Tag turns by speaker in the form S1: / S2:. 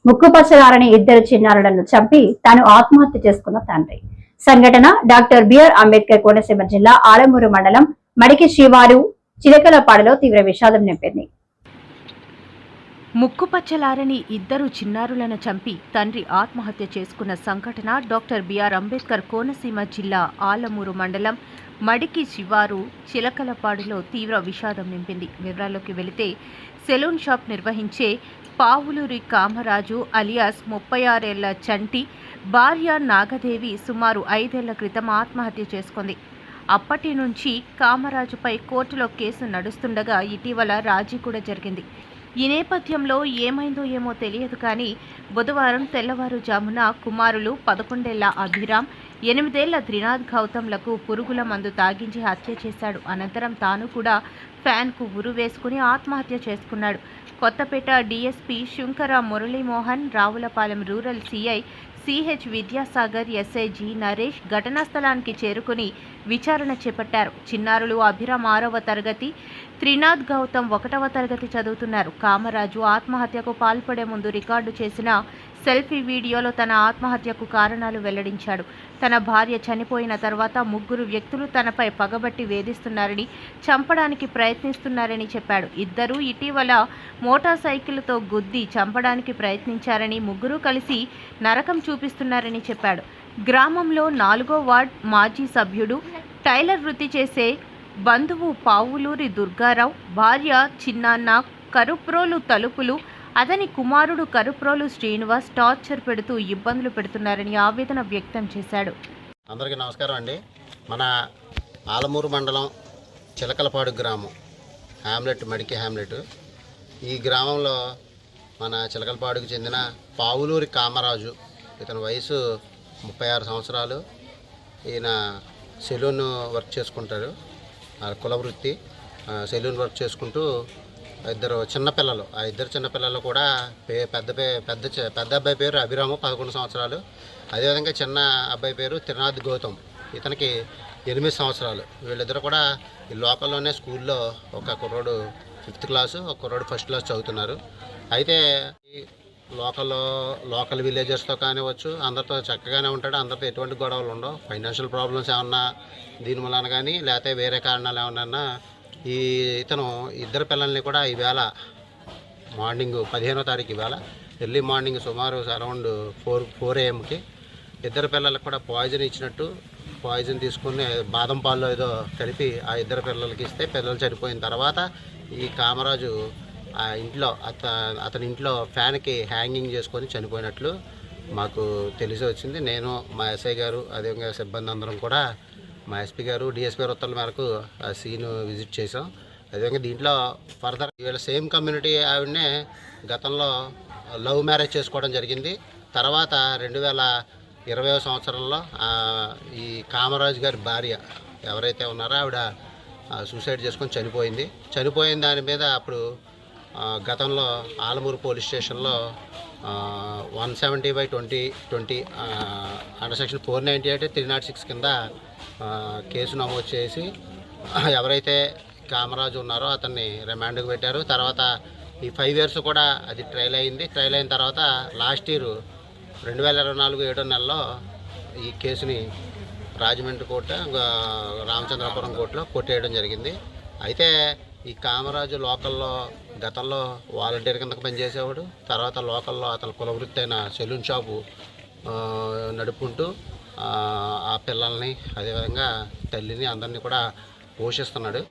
S1: ముక్కుపచ్చలారని ఇద్దరు చిన్నారులను చంపి తాను ఆత్మహత్య చేసుకున్న తండ్రి. సంఘటన డాక్టర్ బిఆర్ అంబేద్కర్ కోనసీమ జిల్లా ఆలమూరు మండలం మడికి శ్రీవారు చిలకలపాడులో తీవ్ర విషాదం నింపింది.
S2: ముక్కుపచ్చలారని ఇద్దరు చిన్నారులను చంపి తండ్రి ఆత్మహత్య చేసుకున్న సంఘటన డాక్టర్ బిఆర్ అంబేద్కర్ కోనసీమ జిల్లా ఆలమూరు మండలం మడికి శివారు చిలకలపాడులో తీవ్ర విషాదం నింపింది. వివరాల్లోకి వెళితే సెలూన్ షాప్ నిర్వహించే పావులూరి కామరాజు అలియాస్ 36 ఏళ్ల చంటి భార్య నాగదేవి సుమారు 5 ఏళ్ల క్రితం ఆత్మహత్య చేసుకుంది. అప్పటి నుంచి కామరాజుపై కోర్టులో కేసు నడుస్తుండగా ఇటీవల రాజీ కూడా జరిగింది. ఈ నేపథ్యంలో ఏమైందో ఏమో తెలియదు కానీ బుధవారం తెల్లవారుజామున కుమారులు 11 ఏళ్ల అభిరామ్, 8 ఏళ్ల త్రినాథ్ గౌతమ్లకు పురుగుల మందు తాగించి హత్య చేశాడు. అనంతరం తాను కూడా ఫ్యాన్కు ఉరి వేసుకుని ఆత్మహత్య చేసుకున్నాడు. Kothapeta DSP Shunkara Muralimohan, Ravulapalem rural CI CH Vidyasagar, SI G Naresh ఘటనా స్థలానికి చేరుకుని విచారణ చేపట్టారు. చిన్నారులు అభిరామ్ 6వ తరగతి, త్రినాథ్ గౌతమ్ 1వ తరగతి చదువుతున్నారు. కామరాజు ఆత్మహత్యకు పాల్పడే ముందు రికార్డు చేసిన సెల్ఫీ వీడియోలో తన ఆత్మహత్యకు కారణాలు వెల్లడించాడు. తన భార్య చనిపోయిన తర్వాత 3 వ్యక్తులు తనపై పగబట్టి వేధిస్తున్నారని, చంపడానికి ప్రయత్నిస్తున్నారని చెప్పాడు. ఇద్దరు ఇటీవల మోటార్ సైకిల్తో గుద్ది చంపడానికి ప్రయత్నించారని, 3 కలిసి నరకం చూపిస్తున్నారని చెప్పాడు. గ్రామంలో 4వ వార్డ్ మాజీ సభ్యుడు, టైలర్ వృత్తి చేసే బంధువు పావులూరి దుర్గారావు, భార్య చిన్నాన్న కరుప్రోలు తలుపులు, అతని కుమారుడు కరుప్రోలు శ్రీనివాస్ టార్చర్ పెడుతూ ఇబ్బందులు పెడుతున్నారని ఆవేదన వ్యక్తం చేశాడు.
S3: అందరికీ నమస్కారం అండి. మన ఆలమూరు మండలం చిలకలపాడు గ్రామం మడికి హ్యామ్లెట్. ఈ గ్రామంలో మన చిలకలపాడుకు చెందిన పావులూరి కామరాజు, ఇతని వయసు 36 సంవత్సరాలు. ఈయన సెలూన్ వర్క్ చేసుకుంటాడు, కుల వృత్తి. సెలూన్ వర్క్ చేసుకుంటూ ఇద్దరు చిన్నపిల్లలు, ఆ ఇద్దరు చిన్నపిల్లలు కూడా పెద్ద అబ్బాయి పేరు అభిరాము 11 సంవత్సరాలు. అదేవిధంగా చిన్న అబ్బాయి పేరు త్రినాథ్ గౌతమ్, ఇతనికి 8 సంవత్సరాలు. వీళ్ళిద్దరు కూడా ఈ లోకల్లోనే స్కూల్లో, ఒక కుర్రోడు 5th క్లాసు, ఒక కుర్రోడు 1st క్లాస్ చదువుతున్నారు. అయితే లోకల్ విలేజర్స్తో కానివచ్చు, అందరితో చక్కగానే ఉంటాడు. అందరితో ఎటువంటి గొడవలు ఉండవు. ఫైనాన్షియల్ ప్రాబ్లమ్స్ ఏమన్నా దీని వలన కానీ, లేకపోతే వేరే కారణాలు ఏమన్నా ఇతను ఇద్దరు పిల్లల్ని కూడా ఈవేళ మార్నింగ్ 15వ తారీఖు ఈవేళ ఎర్లీ మార్నింగ్ సుమారు అరౌండ్ 4 AM ఇద్దరు పిల్లలకు కూడా పాయిజన్ తీసుకుని బాదం పాల్లో ఏదో కలిపి ఆ ఇద్దరు పిల్లలకి ఇస్తే పిల్లలు చనిపోయిన తర్వాత ఈ కామరాజు ఆ ఇంట్లో అతని ఇంట్లో ఫ్యాన్కి హ్యాంగింగ్ చేసుకొని చనిపోయినట్లు మాకు తెలిసి వచ్చింది. నేను, మా ఎస్ఐ గారు, అదేవిధంగా సిబ్బంది అందరం కూడా మా ఎస్పీ గారు, డిఎస్పీ గారు ఉత్తర్వుల మేరకు ఆ సీన్ విజిట్ చేసాం. అదేవిధంగా దీంట్లో ఫర్దర్ వీళ్ళ సేమ్ కమ్యూనిటీ ఆవిడనే గతంలో లవ్ మ్యారేజ్ చేసుకోవడం జరిగింది. తర్వాత 2020వ సంవత్సరంలో ఈ కామరాజు గారి భార్య ఎవరైతే ఉన్నారో ఆవిడ సూసైడ్ చేసుకొని చనిపోయిన దాని మీద అప్పుడు గతంలో ఆలమూరు పోలీస్ స్టేషన్లో 170/2020 అండర్ సెక్షన్ 498 306 కింద కేసు నమోదు చేసి ఎవరైతే కామరాజు ఉన్నారో అతన్ని రిమాండ్కి పెట్టారు. తర్వాత ఈ 5 years కూడా అది ట్రయల్ అయిన తర్వాత లాస్ట్ ఇయర్ 2024 7వ నెలలో ఈ కేసుని రాజమండ్రి కోర్టు, రామచంద్రపురం కోర్టులో కొట్టేయడం జరిగింది. అయితే ఈ కామరాజు గతంలో వాలంటీర్ కిందకు పనిచేసేవాడు. తర్వాత లోకల్లో అతని కుల వృత్తి అయిన సెలూన్ షాపు నడుపుకుంటూ ఆ పిల్లల్ని, అదేవిధంగా తల్లిని, అందరినీ కూడా పోషిస్తున్నాడు.